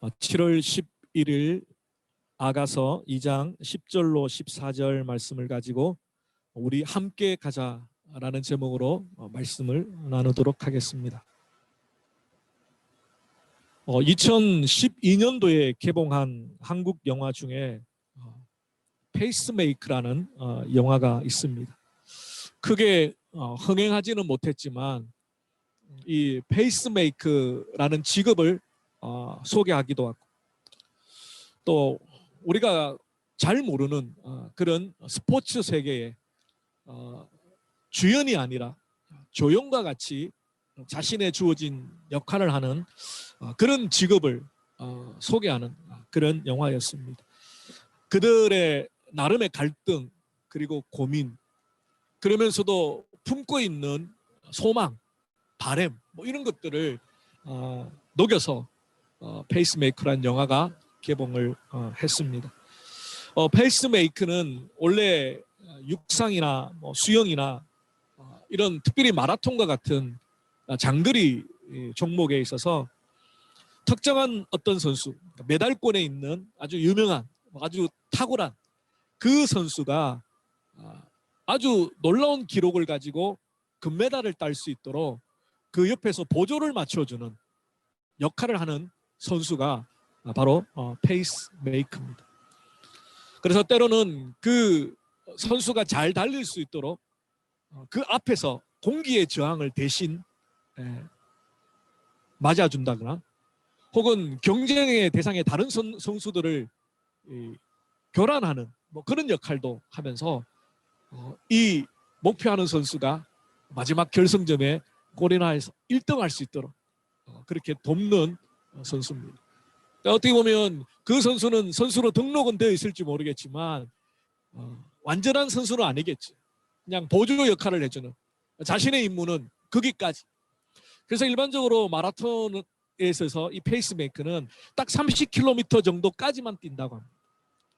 7월 11일 아가서 2장 10절로 14절 말씀을 가지고 우리 함께 가자라는 제목으로 말씀을 나누도록 하겠습니다. 2012년도에 개봉한 한국 영화 중에 페이스메이커라는 영화가 있습니다. 크게 흥행하지는 못했지만 이 페이스메이커라는 직업을 소개하기도 하고 또 우리가 잘 모르는 그런 스포츠 세계에 주연이 아니라 조연과 같이 자신의 주어진 역할을 하는 그런 직업을 소개하는 그런 영화였습니다. 그들의 나름의 갈등 그리고 고민 그러면서도 품고 있는 소망, 바램 뭐 이런 것들을 녹여서 페이스메이커라는 영화가 개봉을 했습니다. 페이스메이커는 원래 육상이나 뭐 수영이나 이런 특별히 마라톤과 같은 장거리 종목에 있어서 특정한 어떤 선수, 메달권에 있는 아주 유명한 아주 탁월한 그 선수가 아주 놀라운 기록을 가지고 금메달을 딸 수 있도록 그 옆에서 보조를 맞춰주는 역할을 하는 선수가 바로 페이스메이커입니다. 그래서 때로는 그 선수가 잘 달릴 수 있도록 그 앞에서 공기의 저항을 대신 맞아준다거나 혹은 경쟁의 대상의 다른 선수들을 교란하는 뭐 그런 역할도 하면서 이 목표하는 선수가 마지막 결승점에 골인하여서 1등할 수 있도록 그렇게 돕는 선수입니다. 어떻게 보면 그 선수는 선수로 등록은 되어 있을지 모르겠지만 완전한 선수는 아니겠지. 그냥 보조 역할을 해주는 자신의 임무는 거기까지. 그래서 일반적으로 마라톤에 있어서 이 페이스메이커는 딱 30km 정도까지만 뛴다고 합니다.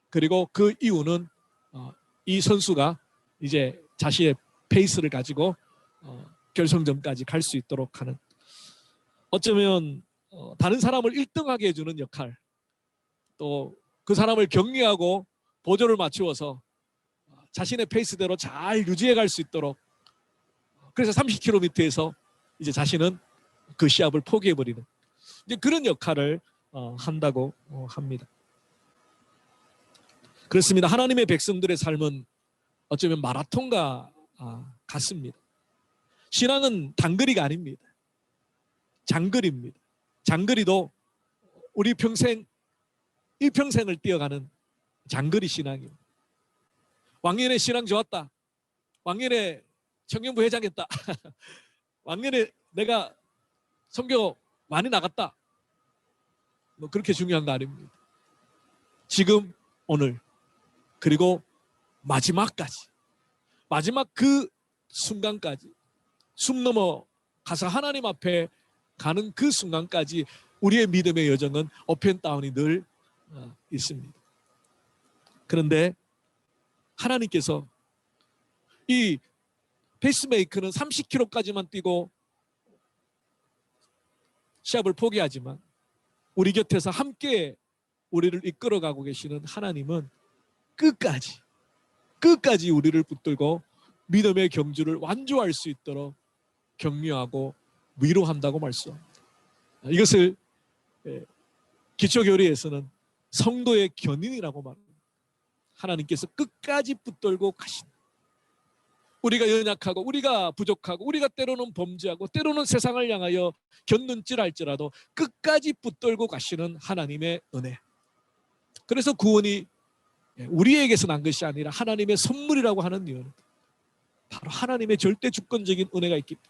그리고 그 이유는 이 선수가 이제 자신의 페이스를 가지고 결승점까지 갈 수 있도록 하는, 어쩌면 다른 사람을 1등하게 해주는 역할, 또 그 사람을 격려하고 보조를 맞추어서 자신의 페이스대로 잘 유지해 갈 수 있도록, 그래서 30km에서 이제 자신은 그 시합을 포기해버리는 이제 그런 역할을 한다고 합니다. 그렇습니다. 하나님의 백성들의 삶은 어쩌면 마라톤과 같습니다. 신앙은 단거리가 아닙니다. 장거리입니다. 장거리도 우리 평생 일평생을 뛰어가는 장거리 신앙이에요. 왕년에 신앙 좋았다. 왕년에 청년부 회장했다. 왕년에 내가 선교 많이 나갔다. 뭐 그렇게 중요한 거 아닙니다. 지금 오늘 그리고 마지막까지, 마지막 그 순간까지, 숨 넘어 가서 하나님 앞에 가는 그 순간까지 우리의 믿음의 여정은 업앤다운이 늘 있습니다. 그런데 하나님께서 이 페이스메이커는 30km까지만 뛰고 시합을 포기하지만 우리 곁에서 함께 우리를 이끌어가고 계시는 하나님은 끝까지 우리를 붙들고 믿음의 경주를 완주할 수 있도록 격려하고 위로한다고 말씀합니다. 이것을 기초교리에서는 성도의 견인이라고 말합니다. 하나님께서 끝까지 붙들고 가신다. 우리가 연약하고 우리가 부족하고 우리가 때로는 범죄하고 때로는 세상을 향하여 견눈질할지라도 끝까지 붙들고 가시는 하나님의 은혜. 그래서 구원이 우리에게서 난 것이 아니라 하나님의 선물이라고 하는 이유는 바로 하나님의 절대 주권적인 은혜가 있기 때문에.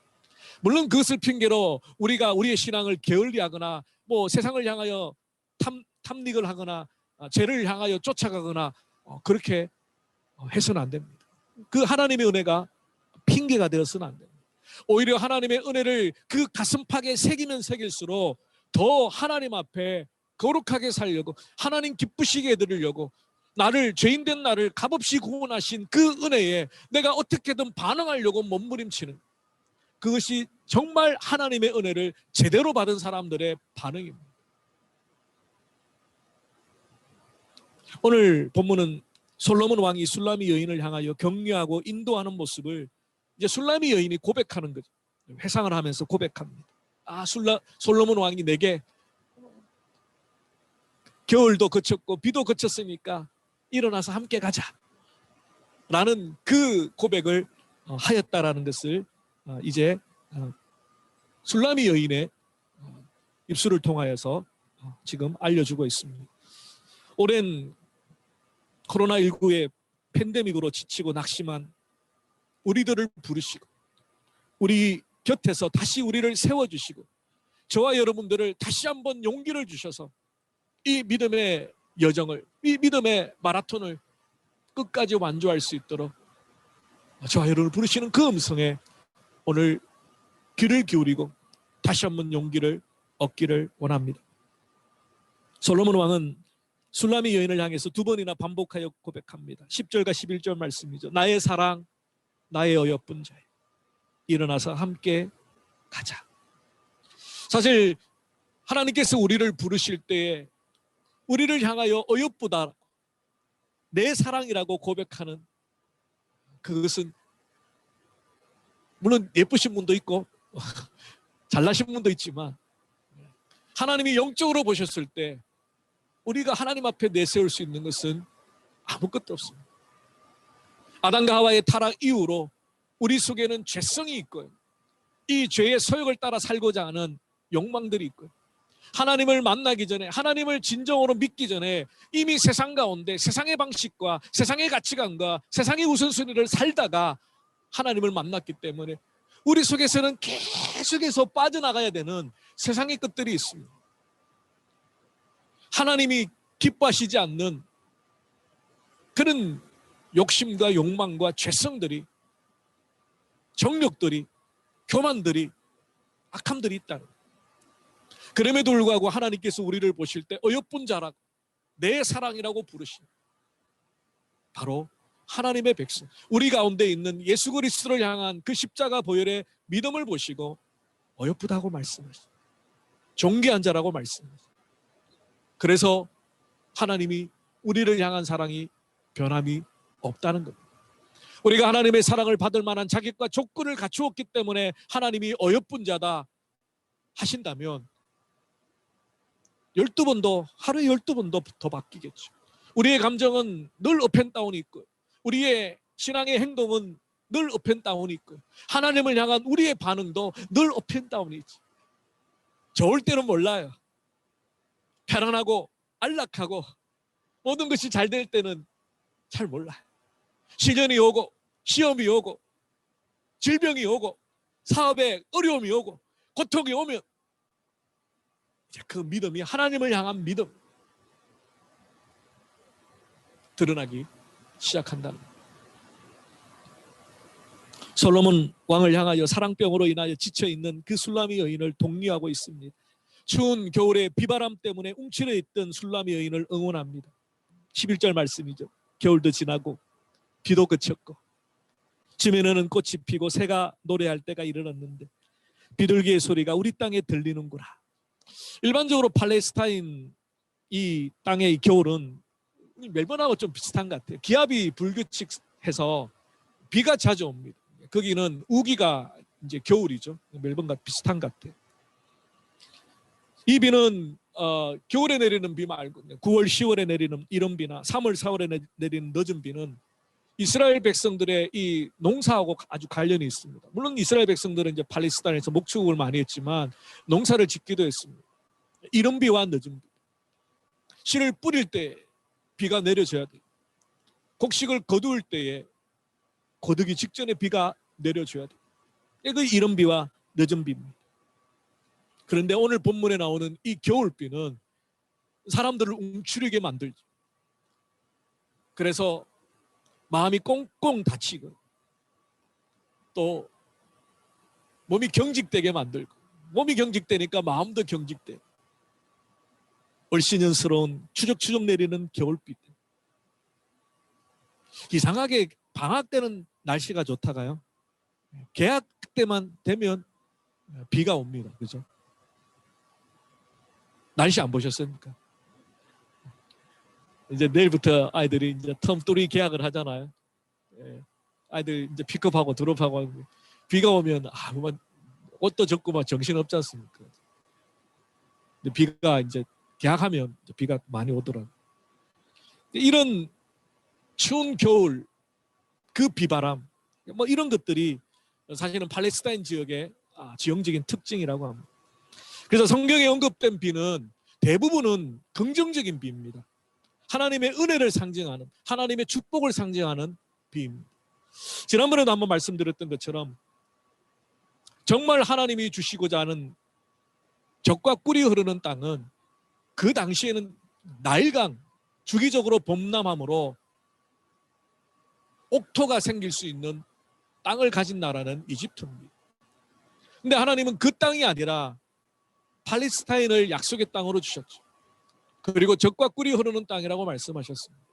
물론 그것을 핑계로 우리가 우리의 신앙을 게을리하거나 뭐 세상을 향하여 탐닉을 하거나 죄를 향하여 쫓아가거나 그렇게 해서는 안 됩니다. 그 하나님의 은혜가 핑계가 되어서는 안 됩니다. 오히려 하나님의 은혜를 그 가슴팍에 새기면 새길수록 더 하나님 앞에 거룩하게 살려고, 하나님 기쁘시게 해드리려고, 나를, 죄인된 나를 값없이 구원하신 그 은혜에 내가 어떻게든 반응하려고 몸부림치는, 그것이 정말 하나님의 은혜를 제대로 받은 사람들의 반응입니다. 오늘 본문은 솔로몬 왕이 술라미 여인을 향하여 격려하고 인도하는 모습을 이제 술라미 여인이 고백하는 거죠. 회상을 하면서 고백합니다. 솔로몬 왕이 내게 겨울도 그쳤고 비도 그쳤으니까 일어나서 함께 가자 라는 그 고백을 하였다라는 것을 이제 술라미 여인의 입술을 통하여서 지금 알려주고 있습니다. 오랜 코로나19의 팬데믹으로 지치고 낙심한 우리들을 부르시고 우리 곁에서 다시 우리를 세워주시고 저와 여러분들을 다시 한번 용기를 주셔서 이 믿음의 여정을, 이 믿음의 마라톤을 끝까지 완주할 수 있도록 저와 여러분을 부르시는 그 음성에 오늘 귀를 기울이고 다시 한번 용기를 얻기를 원합니다. 솔로몬 왕은 술라미 여인을 향해서 두 번이나 반복하여 고백합니다. 10절과 11절 말씀이죠. 나의 사랑, 나의 어여쁜 자여, 일어나서 함께 가자. 사실 하나님께서 우리를 부르실 때에 우리를 향하여 어여쁘다, 내 사랑이라고 고백하는 그것은 물론 예쁘신 분도 있고 잘나신 분도 있지만 하나님이 영적으로 보셨을 때 우리가 하나님 앞에 내세울 수 있는 것은 아무것도 없습니다. 아담과 하와의 타락 이후로 우리 속에는 죄성이 있고요. 이 죄의 소욕을 따라 살고자 하는 욕망들이 있고요. 하나님을 만나기 전에, 하나님을 진정으로 믿기 전에 이미 세상 가운데 세상의 방식과 세상의 가치관과 세상의 우선순위를 살다가 하나님을 만났기 때문에 우리 속에서는 계속해서 빠져나가야 되는 세상의 것들이 있습니다. 하나님이 기뻐하시지 않는 그런 욕심과 욕망과 죄성들이, 정욕들이, 교만들이, 악함들이 있다는 거예요. 그럼에도 불구하고 하나님께서 우리를 보실 때 어여쁜 자라고 내 사랑이라고 부르십니다. 바로 하나님의 백성, 우리 가운데 있는 예수 그리스도를 향한 그 십자가 보혈의 믿음을 보시고 어여쁘다고 말씀하십니다. 존귀한 자라고 말씀하십니다. 그래서 하나님이 우리를 향한 사랑이 변함이 없다는 겁니다. 우리가 하나님의 사랑을 받을 만한 자격과 조건을 갖추었기 때문에 하나님이 어여쁜 자다 하신다면 12번도, 하루에 12번도 더 바뀌겠죠. 우리의 감정은 늘 업앤다운이 있고 우리의 신앙의 행동은 늘 업앤다운이 있고 하나님을 향한 우리의 반응도 늘 업앤다운이 있죠. 좋을 때는 몰라요. 편안하고 안락하고 모든 것이 잘 될 때는 잘 몰라요. 시련이 오고 시험이 오고 질병이 오고 사업에 어려움이 오고 고통이 오면 이제 그 믿음이 하나님을 향한 믿음 드러나기 시작한다는 거예요. 솔로몬 왕을 향하여 사랑병으로 인하여 지쳐있는 그 술라미 여인을 독려하고 있습니다. 추운 겨울에 비바람 때문에 움츠려 있던 술라미 여인을 응원합니다. 11절 말씀이죠. 겨울도 지나고 비도 그쳤고 지면에는 꽃이 피고 새가 노래할 때가 이르렀는데 비둘기의 소리가 우리 땅에 들리는구나. 일반적으로 팔레스타인 이 땅의 겨울은 멜번하고 좀 비슷한 것 같아요. 기압이 불규칙해서 비가 자주 옵니다. 거기는 우기가 이제 겨울이죠. 멜번과 비슷한 것 같아요. 이 비는 겨울에 내리는 비 말고 9월, 10월에 내리는 이런 비나 3월, 4월에 내리는 늦은 비는 이스라엘 백성들의 이 농사하고 아주 관련이 있습니다. 물론 이스라엘 백성들은 이제 팔레스타인에서 목축을 많이 했지만 농사를 짓기도 했습니다. 이른 비와 늦은 비. 씨를 뿌릴 때 비가 내려줘야 돼요. 곡식을 거둘 때에 거두기 직전에 비가 내려줘야 돼요. 그 이른 비와 늦은 비입니다. 그런데 오늘 본문에 나오는 이 겨울비는 사람들을 움츠리게 만들죠. 그래서 마음이 꽁꽁 다치고 또 몸이 경직되게 만들고 몸이 경직되니까 마음도 경직돼. 얼씨년스러운 추적추적 내리는 겨울비. 이상하게 방학 때는 날씨가 좋다가요. 개학 때만 되면 비가 옵니다. 그죠? 날씨 안 보셨습니까? 이제 내일부터 아이들이 이제 텀 3 계약을 하잖아요. 예. 아이들 이제 픽업하고 드롭하고 비가 오면 뭐 옷도 젖고 막 정신 없지 않습니까? 근데 비가 이제 계약하면 이제 비가 많이 오더라고요. 이런 추운 겨울 그 비바람 뭐 이런 것들이 사실은 팔레스타인 지역의 지형적인 특징이라고 합니다. 그래서 성경에 언급된 비는 대부분은 긍정적인 비입니다. 하나님의 은혜를 상징하는, 하나님의 축복을 상징하는 비입니다. 지난번에도 한번 말씀드렸던 것처럼 정말 하나님이 주시고자 하는 젖과 꿀이 흐르는 땅은 그 당시에는 나일강 주기적으로 범람함으로 옥토가 생길 수 있는 땅을 가진 나라는 이집트입니다. 근데 하나님은 그 땅이 아니라 팔레스타인을 약속의 땅으로 주셨죠. 그리고 젖과 꿀이 흐르는 땅이라고 말씀하셨습니다.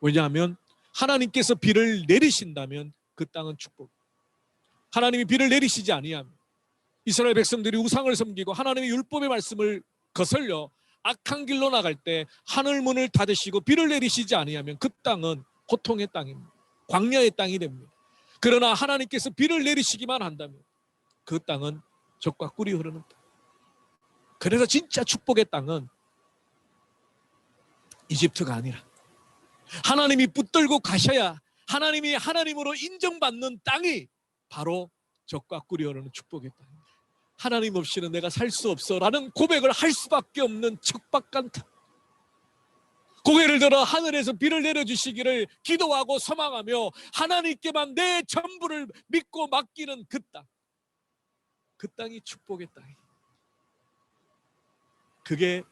왜냐하면 하나님께서 비를 내리신다면 그 땅은 축복. 하나님이 비를 내리시지 아니하면 이스라엘 백성들이 우상을 섬기고 하나님의 율법의 말씀을 거슬려 악한 길로 나갈 때 하늘 문을 닫으시고 비를 내리시지 아니하면 그 땅은 고통의 땅입니다. 광야의 땅이 됩니다. 그러나 하나님께서 비를 내리시기만 한다면 그 땅은 젖과 꿀이 흐르는 땅. 그래서 진짜 축복의 땅은 이집트가 아니라 하나님이 붙들고 가셔야 하나님이 하나님으로 인정받는 땅이 바로 젖과 꿀이 흐르는 축복의 땅입니다. 하나님 없이는 내가 살 수 없어 라는 고백을 할 수밖에 없는 척박한 땅. 고개를 들어 하늘에서 비를 내려주시기를 기도하고 소망하며 하나님께만 내 전부를 믿고 맡기는 그 땅. 그 땅이 축복의 땅이에요. 그게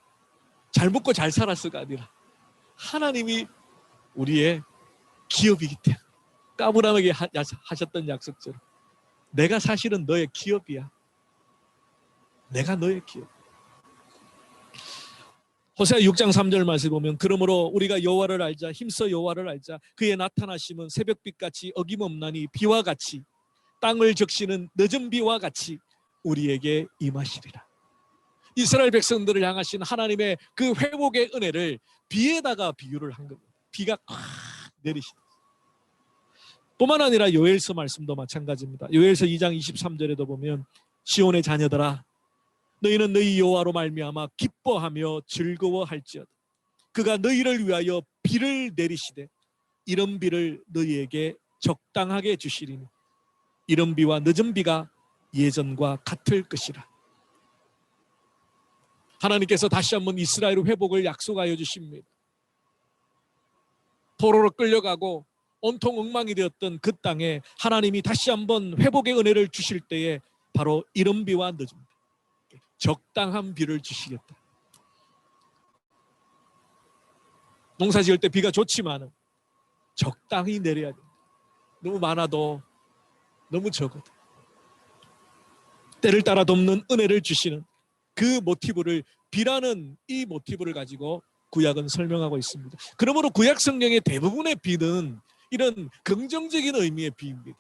잘 먹고 잘 살았을가 아니라 하나님이 우리의 기업이기 때문에 까불하게 하셨던 약속처럼 내가 사실은 너의 기업이야. 내가 너의 기업. 호세아 6장 3절 말씀 보면 그러므로 우리가 여호와를 알자 힘써 여호와를 알자 그의 나타나심은 새벽빛같이 어김없나니 비와 같이 땅을 적시는 늦은 비와 같이 우리에게 임하시리라. 이스라엘 백성들을 향하신 하나님의 그 회복의 은혜를 비에다가 비유를 한 겁니다. 비가 꽉 내리시다. 뿐만 아니라 요엘서 말씀도 마찬가지입니다. 요엘서 2장 23절에도 보면 시온의 자녀들아 너희는 너희 여호와로 말미암아 기뻐하며 즐거워할지어다. 그가 너희를 위하여 비를 내리시되 이런 비를 너희에게 적당하게 주시리니 이런 비와 늦은 비가 예전과 같을 것이라. 하나님께서 다시 한번 이스라엘 회복을 약속하여 주십니다. 포로로 끌려가고 온통 엉망이 되었던 그 땅에 하나님이 다시 한번 회복의 은혜를 주실 때에 바로 이른 비와 늦은 비, 적당한 비를 주시겠다. 농사 지을 때 비가 좋지만 적당히 내려야 된다. 너무 많아도 너무 적어도 때를 따라 돕는 은혜를 주시는 그 모티브를 비라는 이 모티브를 가지고 구약은 설명하고 있습니다. 그러므로 구약 성경의 대부분의 비는 이런 긍정적인 의미의 비입니다.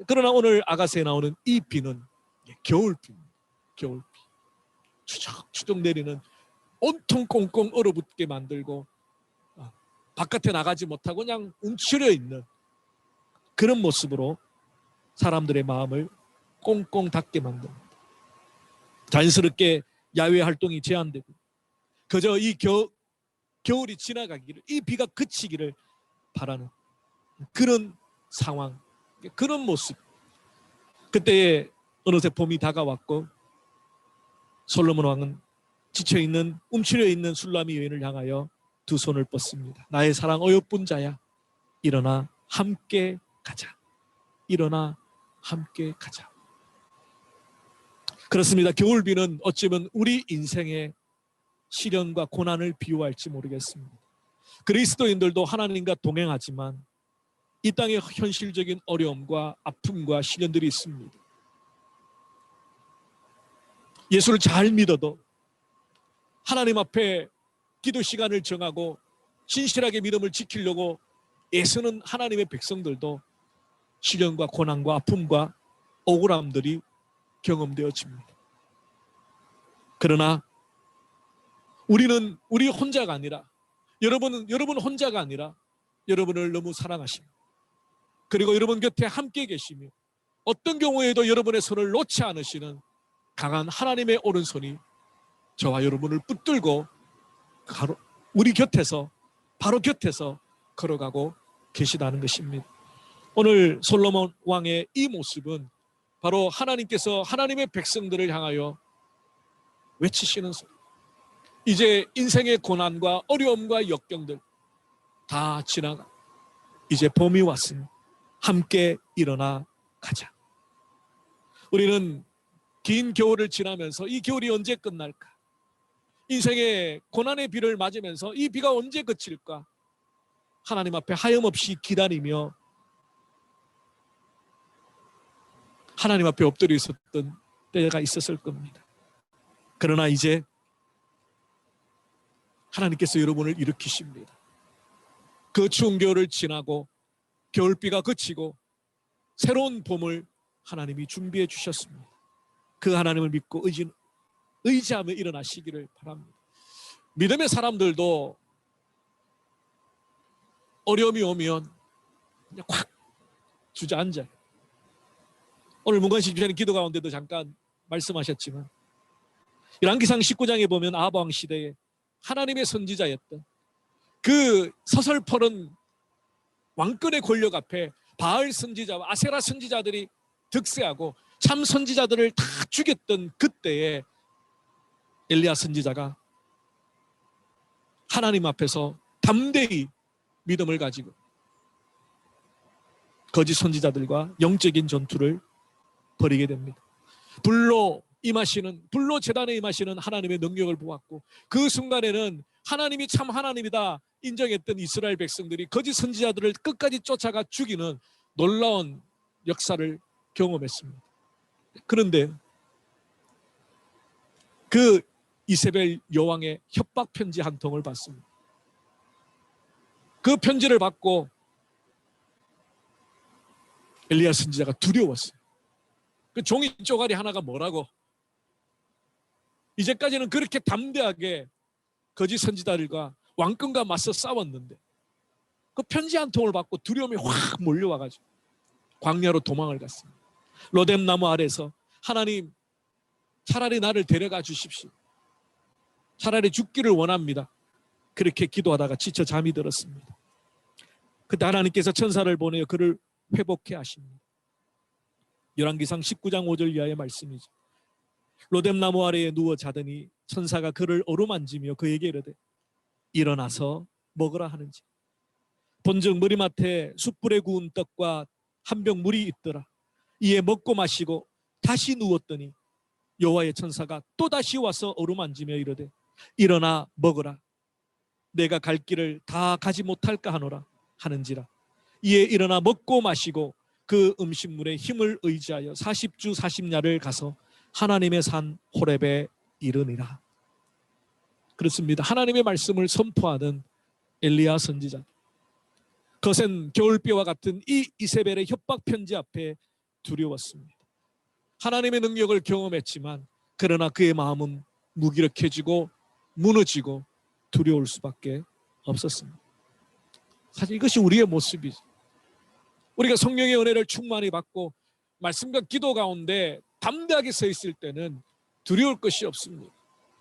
그러나 오늘 아가서에 나오는 이 비는 겨울비입니다. 겨울비. 추적추적 내리는 온통 꽁꽁 얼어붙게 만들고 바깥에 나가지 못하고 그냥 움츠려 있는 그런 모습으로 사람들의 마음을 꽁꽁 닫게 만듭니다. 자연스럽게 야외 활동이 제한되고 그저 이 겨울이 지나가기를 이 비가 그치기를 바라는 그런 상황, 그런 모습. 그때에 어느새 봄이 다가왔고 솔로몬 왕은 지쳐있는 움츠려있는 술라미 여인을 향하여 두 손을 뻗습니다. 나의 사랑 어여쁜 자야 일어나 함께 가자. 일어나 함께 가자. 그렇습니다. 겨울비는 어쩌면 우리 인생의 시련과 고난을 비유할지 모르겠습니다. 그리스도인들도 하나님과 동행하지만 이 땅에 현실적인 어려움과 아픔과 시련들이 있습니다. 예수를 잘 믿어도 하나님 앞에 기도 시간을 정하고 신실하게 믿음을 지키려고 애쓰는 하나님의 백성들도 시련과 고난과 아픔과 억울함들이 경험되어집니다. 그러나 우리는 우리 혼자가 아니라 여러분 혼자가 아니라 여러분을 너무 사랑하시고, 그리고 여러분 곁에 함께 계시며, 어떤 경우에도 여러분의 손을 놓지 않으시는 강한 하나님의 오른손이 저와 여러분을 붙들고 우리 곁에서, 바로 곁에서 걸어가고 계시다는 것입니다. 오늘 솔로몬 왕의 이 모습은 바로 하나님께서 하나님의 백성들을 향하여 외치시는 소리. 이제 인생의 고난과 어려움과 역경들 다 지나가 이제 봄이 왔으니 함께 일어나 가자. 우리는 긴 겨울을 지나면서 이 겨울이 언제 끝날까? 인생의 고난의 비를 맞으면서 이 비가 언제 그칠까? 하나님 앞에 하염없이 기다리며 하나님 앞에 엎드려 있었던 때가 있었을 겁니다. 그러나 이제 하나님께서 여러분을 일으키십니다. 그 추운 겨울을 지나고 겨울비가 그치고 새로운 봄을 하나님이 준비해 주셨습니다. 그 하나님을 믿고 의지하며 일어나시기를 바랍니다. 믿음의 사람들도 어려움이 오면 그냥 확 주저앉아요. 오늘 문관식 집사님 기도 가운데도 잠깐 말씀하셨지만 열왕기상 19장에 보면 아합 왕 시대에 하나님의 선지자였던 그 서슬퍼런 왕권의 권력 앞에 바알 선지자와 아세라 선지자들이 득세하고 참 선지자들을 다 죽였던 그때에 엘리야 선지자가 하나님 앞에서 담대히 믿음을 가지고 거짓 선지자들과 영적인 전투를 벌이게 됩니다. 불로 제단에 임하시는 하나님의 능력을 보았고, 그 순간에는 하나님이 참 하나님이다 인정했던 이스라엘 백성들이 거짓 선지자들을 끝까지 쫓아가 죽이는 놀라운 역사를 경험했습니다. 그런데 그 이세벨 여왕의 협박 편지 한 통을 받습니다. 그 편지를 받고 엘리야 선지자가 두려웠어요. 그 종이 쪼가리 하나가 뭐라고? 이제까지는 그렇게 담대하게 거짓 선지자들과 왕권과 맞서 싸웠는데 그 편지 한 통을 받고 두려움이 확 몰려와가지고 광야로 도망을 갔습니다. 로뎀 나무 아래서 하나님, 차라리 나를 데려가 주십시오. 차라리 죽기를 원합니다. 그렇게 기도하다가 지쳐 잠이 들었습니다. 그때 하나님께서 천사를 보내어 그를 회복해 하십니다. 열왕기상 19장 5절 이하의 말씀이죠. 로뎀 나무 아래에 누워 자더니 천사가 그를 어루만지며 그에게 이르되 일어나서 먹으라 하는지. 본즉 머리맡에 숯불에 구운 떡과 한 병 물이 있더라. 이에 먹고 마시고 다시 누웠더니 여호와의 천사가 또다시 와서 어루만지며 이르되 일어나 먹으라. 내가 갈 길을 다 가지 못할까 하노라 하는지라. 이에 일어나 먹고 마시고 그 음식물에 힘을 의지하여 40주 40야를 가서 하나님의 산 호렙에 이르니라. 그렇습니다. 하나님의 말씀을 선포하는 엘리야 선지자, 거센 겨울비와 같은 이 이세벨의 협박 편지 앞에 두려웠습니다. 하나님의 능력을 경험했지만 그러나 그의 마음은 무기력해지고 무너지고 두려울 수밖에 없었습니다. 사실 이것이 우리의 모습이죠. 우리가 성령의 은혜를 충만히 받고 말씀과 기도 가운데 담대하게 서 있을 때는 두려울 것이 없습니다.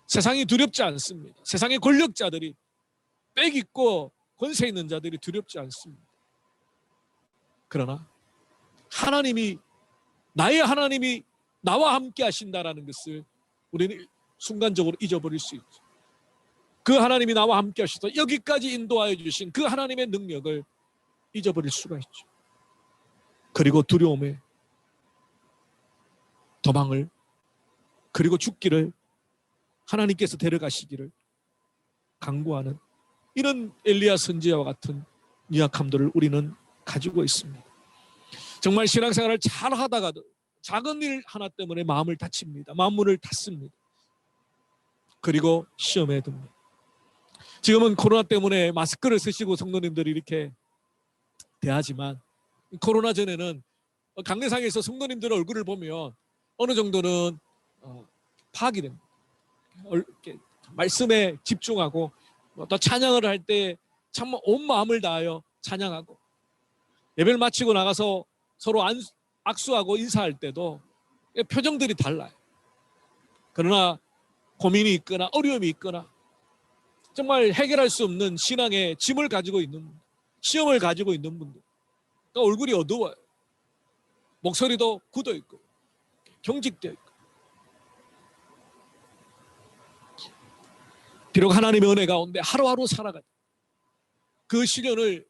세상이 두렵지 않습니다. 세상의 권력자들이, 빽 있고 권세 있는 자들이 두렵지 않습니다. 그러나 나의 하나님이 나와 함께 하신다라는 것을 우리는 순간적으로 잊어버릴 수 있죠. 그 하나님이 나와 함께 하셔서 여기까지 인도하여 주신 그 하나님의 능력을 잊어버릴 수가 있죠. 그리고 두려움에 도망을, 그리고 죽기를, 하나님께서 데려가시기를 강구하는 이런 엘리야 선지자와 같은 연약함들을 우리는 가지고 있습니다. 정말 신앙생활을 잘 하다가도 작은 일 하나 때문에 마음을 다칩니다. 마음문을 닫습니다. 그리고 시험에 듭니다. 지금은 코로나 때문에 마스크를 쓰시고 성도님들이 이렇게 대하지만 코로나 전에는 강례상에서 성도님들의 얼굴을 보면 어느 정도는 파악이 됩니다. 말씀에 집중하고 또 찬양을 할 때 참 온 마음을 다하여 찬양하고, 예배를 마치고 나가서 서로 악수하고 인사할 때도 표정들이 달라요. 그러나 고민이 있거나 어려움이 있거나 정말 해결할 수 없는 신앙의 짐을 가지고 있는 분들, 시험을 가지고 있는 분들, 또 얼굴이 어두워요. 목소리도 굳어 있고 경직되어 있고. 비록 하나님의 은혜 가운데 하루하루 살아가죠. 그 시련을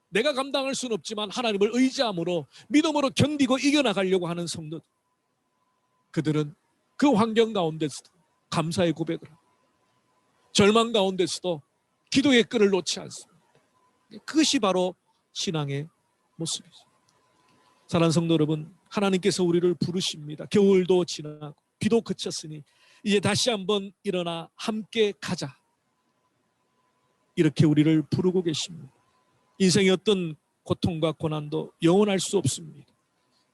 내가 감당할 수는 없지만 하나님을 의지함으로 믿음으로 견디고 이겨나가려고 하는 성도들, 그들은 그 환경 가운데서도 감사의 고백을 하고 절망 가운데서도 기도의 끈을 놓지 않습니다. 그것이 바로 신앙의 모습이죠. 사랑하는 성도 여러분, 하나님께서 우리를 부르십니다. 겨울도 지나고 비도 그쳤으니 이제 다시 한번 일어나 함께 가자, 이렇게 우리를 부르고 계십니다. 인생의 어떤 고통과 고난도 영원할 수 없습니다.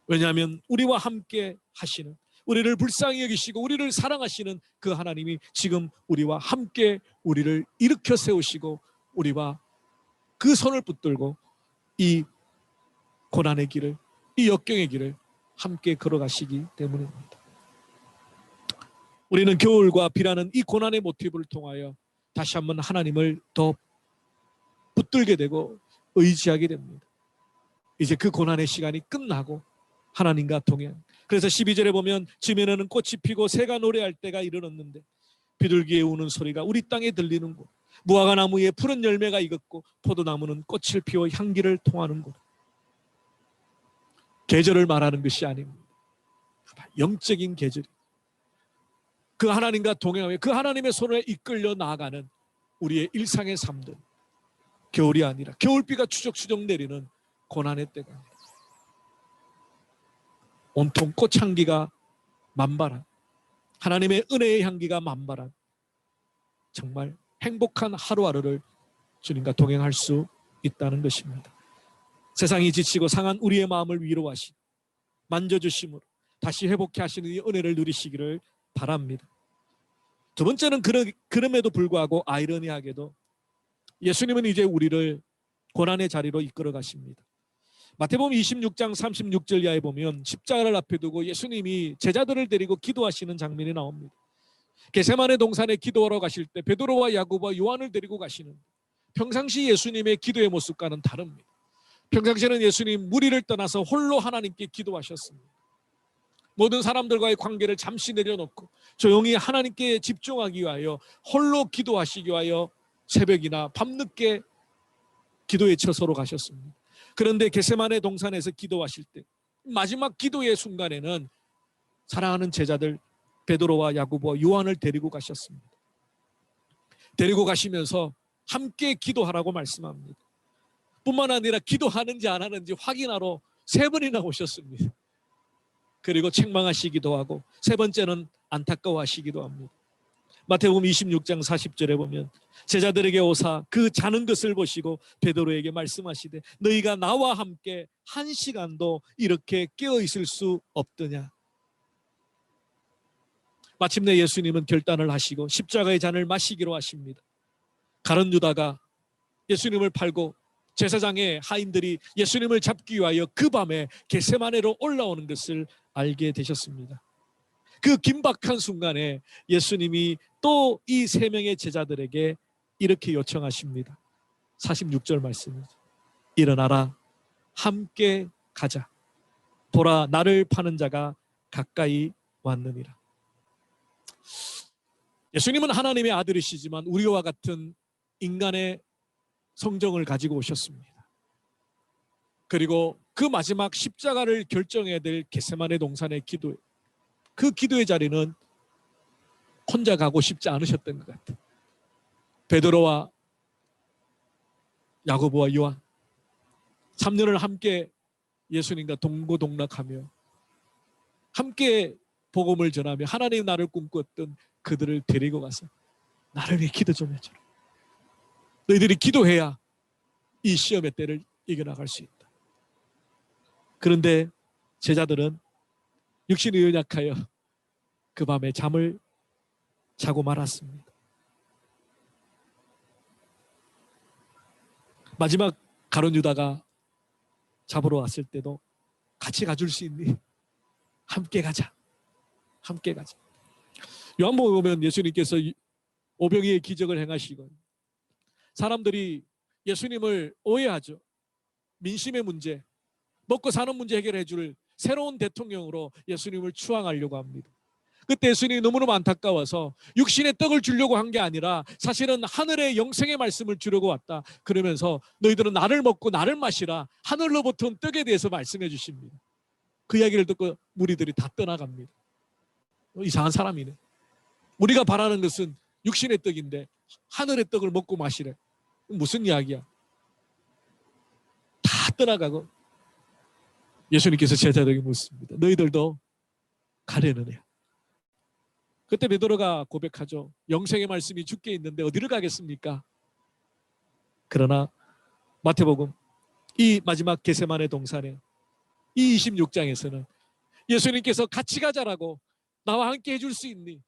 왜냐하면 우리와 함께 하시는, 우리를 불쌍히 여기시고 우리를 사랑하시는 그 하나님이 지금 우리와 함께 우리를 일으켜 세우시고 우리와 그 손을 붙들고 이 고난의 길을, 이 역경의 길을 함께 걸어가시기 때문입니다. 우리는 겨울과 비라는 이 고난의 모티브를 통하여 다시 한번 하나님을 더 붙들게 되고 의지하게 됩니다. 이제 그 고난의 시간이 끝나고 하나님과 동행. 그래서 12절에 보면 지면에는 꽃이 피고 새가 노래할 때가 이르렀는데 비둘기의 우는 소리가 우리 땅에 들리는곳, 무화과 나무에 푸른 열매가 익었고 포도나무는 꽃을 피워 향기를 통하는 곳. 계절을 말하는 것이 아닙니다. 영적인 계절. 그 하나님과 동행하며 그 하나님의 손에 이끌려 나아가는 우리의 일상의 삶들. 겨울이 아니라 겨울비가 추적추적 내리는 고난의 때가 아니라 온통 꽃향기가 만발한, 하나님의 은혜의 향기가 만발한 정말 행복한 하루하루를 주님과 동행할 수 있다는 것입니다. 세상이 지치고 상한 우리의 마음을 위로하시, 만져주심으로 다시 회복해 하시는 이 은혜를 누리시기를 바랍니다. 두 번째는 그럼에도 불구하고 아이러니하게도 예수님은 이제 우리를 고난의 자리로 이끌어 가십니다. 마태복음 26장 36절 이하에 보면 십자가를 앞에 두고 예수님이 제자들을 데리고 기도하시는 장면이 나옵니다. 겟세마네 동산에 기도하러 가실 때 베드로와 야고보와 요한을 데리고 가시는, 평상시 예수님의 기도의 모습과는 다릅니다. 평상시에는 예수님 무리를 떠나서 홀로 하나님께 기도하셨습니다. 모든 사람들과의 관계를 잠시 내려놓고 조용히 하나님께 집중하기 위하여 홀로 기도하시기 위하여 새벽이나 밤늦게 기도의 처소로 가셨습니다. 그런데 겟세마네 동산에서 기도하실 때 마지막 기도의 순간에는 사랑하는 제자들 베드로와 야고보와 요한을 데리고 가셨습니다. 데리고 가시면서 함께 기도하라고 말씀합니다. 뿐만 아니라 기도하는지 안 하는지 확인하러 3번이나 오셨습니다. 그리고 책망하시기도 하고 세 번째는 안타까워하시기도 합니다. 마태복음 26장 40절에 보면 제자들에게 오사 그 자는 것을 보시고 베드로에게 말씀하시되 너희가 나와 함께 1시간도 이렇게 깨어 있을 수 없더냐. 마침내 예수님은 결단을 하시고 십자가의 잔을 마시기로 하십니다. 가룟 유다가 예수님을 팔고 제사장의 하인들이 예수님을 잡기 위하여 그 밤에 겟세마네로 올라오는 것을 알게 되셨습니다. 그 긴박한 순간에 예수님이 또 이 3명의 제자들에게 이렇게 요청하십니다. 46절 말씀이죠. 일어나라, 함께 가자. 보라, 나를 파는 자가 가까이 왔느니라. 예수님은 하나님의 아들이시지만 우리와 같은 인간의 성정을 가지고 오셨습니다. 그리고 그 마지막 십자가를 결정해야 될 겟세마네 동산의 기도에, 그 기도의 자리는 혼자 가고 싶지 않으셨던 것 같아요. 베드로와 야고보와 요한 3년을 함께 예수님과 동고동락하며 함께 복음을 전하며 하나님의 나를 꿈꿨던 그들을 데리고 가서 나를 위해 기도 좀 해줘라. 너희들이 기도해야 이 시험의 때를 이겨나갈 수 있다. 그런데 제자들은 육신이 연약하여 그 밤에 잠을 자고 말았습니다. 마지막 가룟 유다가 잡으러 왔을 때도 같이 가줄 수 있니? 함께 가자. 함께 가자. 요한복음 보면 예수님께서 오병이의 기적을 행하시고 사람들이 예수님을 오해하죠. 민심의 문제, 먹고 사는 문제 해결해 줄 새로운 대통령으로 예수님을 추앙하려고 합니다. 그때 예수님이 너무너무 안타까워서 육신의 떡을 주려고 한 게 아니라 사실은 하늘의 영생의 말씀을 주려고 왔다. 그러면서 너희들은 나를 먹고 나를 마시라. 하늘로부터 온 떡에 대해서 말씀해 주십니다. 그 이야기를 듣고 무리들이 다 떠나갑니다. 이상한 사람이네. 우리가 바라는 것은 육신의 떡인데 하늘의 떡을 먹고 마시래. 무슨 이야기야? 다 떠나가고 예수님께서 제자들에게 묻습니다. 너희들도 가려는 애. 그때 베드로가 고백하죠. 영생의 말씀이 주께 있는데 어디를 가겠습니까? 그러나 마태복음 이 마지막 겟세마네 동산에 이 26장에서는 예수님께서 같이 가자라고 나와 함께 해줄 수 있니?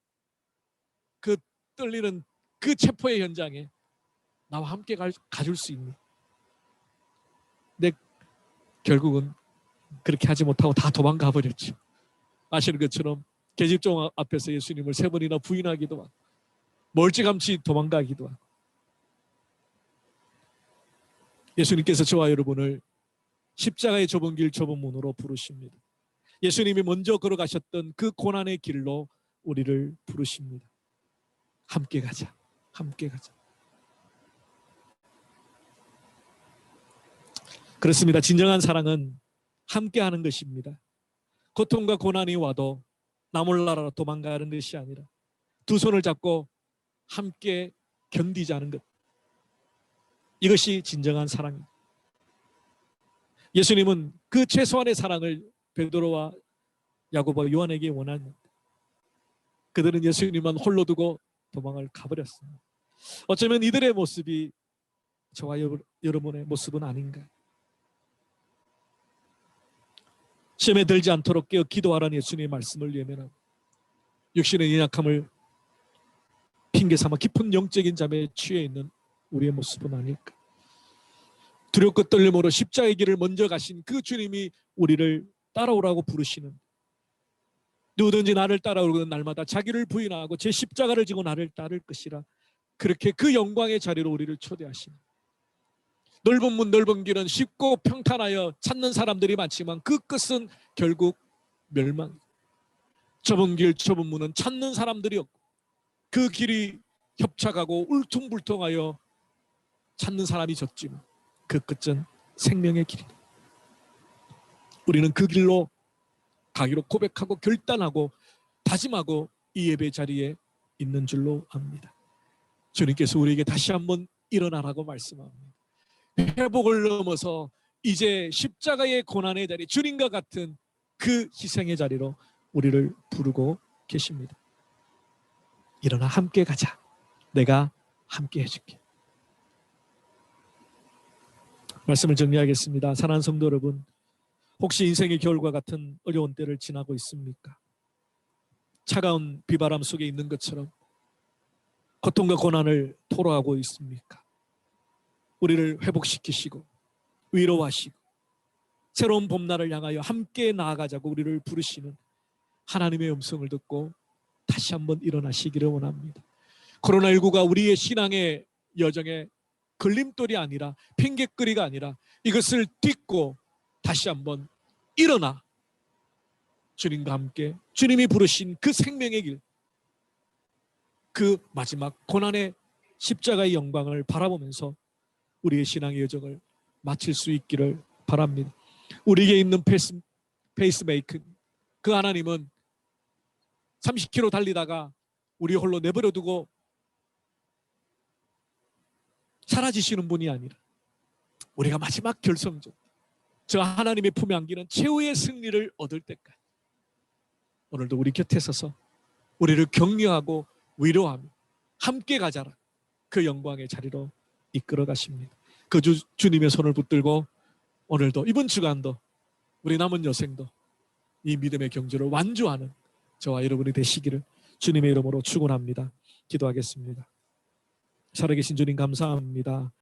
그 떨리는 그 체포의 현장에 나와 함께 가줄 수 있니? 근데 결국은 그렇게 하지 못하고 다 도망가 버렸죠. 아시는 것처럼 계집종 앞에서 예수님을 3번이나 부인하기도 하고 멀찌감치 도망가기도 하고 예수님께서 저와 여러분을 십자가의 좁은 길 좁은 문으로 부르십니다. 예수님이 먼저 걸어가셨던 그 고난의 길로 우리를 부르십니다. 함께 가자. 함께 가자. 그렇습니다. 진정한 사랑은 함께하는 것입니다. 고통과 고난이 와도 나 몰라라 도망가는 것이 아니라 두 손을 잡고 함께 견디자는 것. 이것이 진정한 사랑입니다. 예수님은 그 최소한의 사랑을 베드로와 야고보와 요한에게 원합니다. 그들은 예수님만 홀로 두고 도망을 가버렸습니다. 어쩌면 이들의 모습이 저와 여러분의 모습은 아닌가. 시험에 들지 않도록 깨어 기도하라는 예수님의 말씀을 예면하고 육신의 연약함을 핑계삼아 깊은 영적인 잠에 취해 있는 우리의 모습은 아닐까. 두렵고 떨림으로 십자가의 길을 먼저 가신 그 주님이 우리를 따라오라고 부르시는, 누구든지 나를 따라오는 날마다 자기를 부인하고 제 십자가를 지고 나를 따를 것이라, 그렇게 그 영광의 자리로 우리를 초대하시는, 넓은 문 넓은 길은 쉽고 평탄하여 찾는 사람들이 많지만 그 끝은 결국 멸망. 좁은 길 좁은 문은 찾는 사람들이 없고 그 길이 협착하고 울퉁불퉁하여 찾는 사람이 적지만 그 끝은 생명의 길이다. 우리는 그 길로 가기로 고백하고 결단하고 다짐하고 이 예배 자리에 있는 줄로 압니다. 주님께서 우리에게 다시 한번 일어나라고 말씀합니다. 회복을 넘어서 이제 십자가의 고난의 자리, 주님과 같은 그 희생의 자리로 우리를 부르고 계십니다. 일어나 함께 가자. 내가 함께 해줄게. 말씀을 정리하겠습니다. 사랑하는 성도 여러분, 혹시 인생의 겨울과 같은 어려운 때를 지나고 있습니까? 차가운 비바람 속에 있는 것처럼 고통과 고난을 토로하고 있습니까? 우리를 회복시키시고 위로하시고 새로운 봄날을 향하여 함께 나아가자고 우리를 부르시는 하나님의 음성을 듣고 다시 한번 일어나시기를 원합니다. 코로나19가 우리의 신앙의 여정에 걸림돌이 아니라 핑계거리가 아니라 이것을 딛고 다시 한번 일어나 주님과 함께 주님이 부르신 그 생명의 길, 그 마지막 고난의 십자가의 영광을 바라보면서 우리의 신앙의 여정을 마칠 수 있기를 바랍니다. 우리에게 있는 페이스메이킹, 그 하나님은 30km 달리다가 우리 홀로 내버려 두고 사라지시는 분이 아니라 우리가 마지막 결성전, 저 하나님의 품에 안기는 최후의 승리를 얻을 때까지 오늘도 우리 곁에 서서 우리를 격려하고 위로하며 함께 가자라 그 영광의 자리로 이끌어 가십니다. 그 주님의 손을 붙들고 오늘도 이번 주간도 우리 남은 여생도 이 믿음의 경주를 완주하는 저와 여러분이 되시기를 주님의 이름으로 축원합니다. 기도하겠습니다. 살아계신 주님 감사합니다.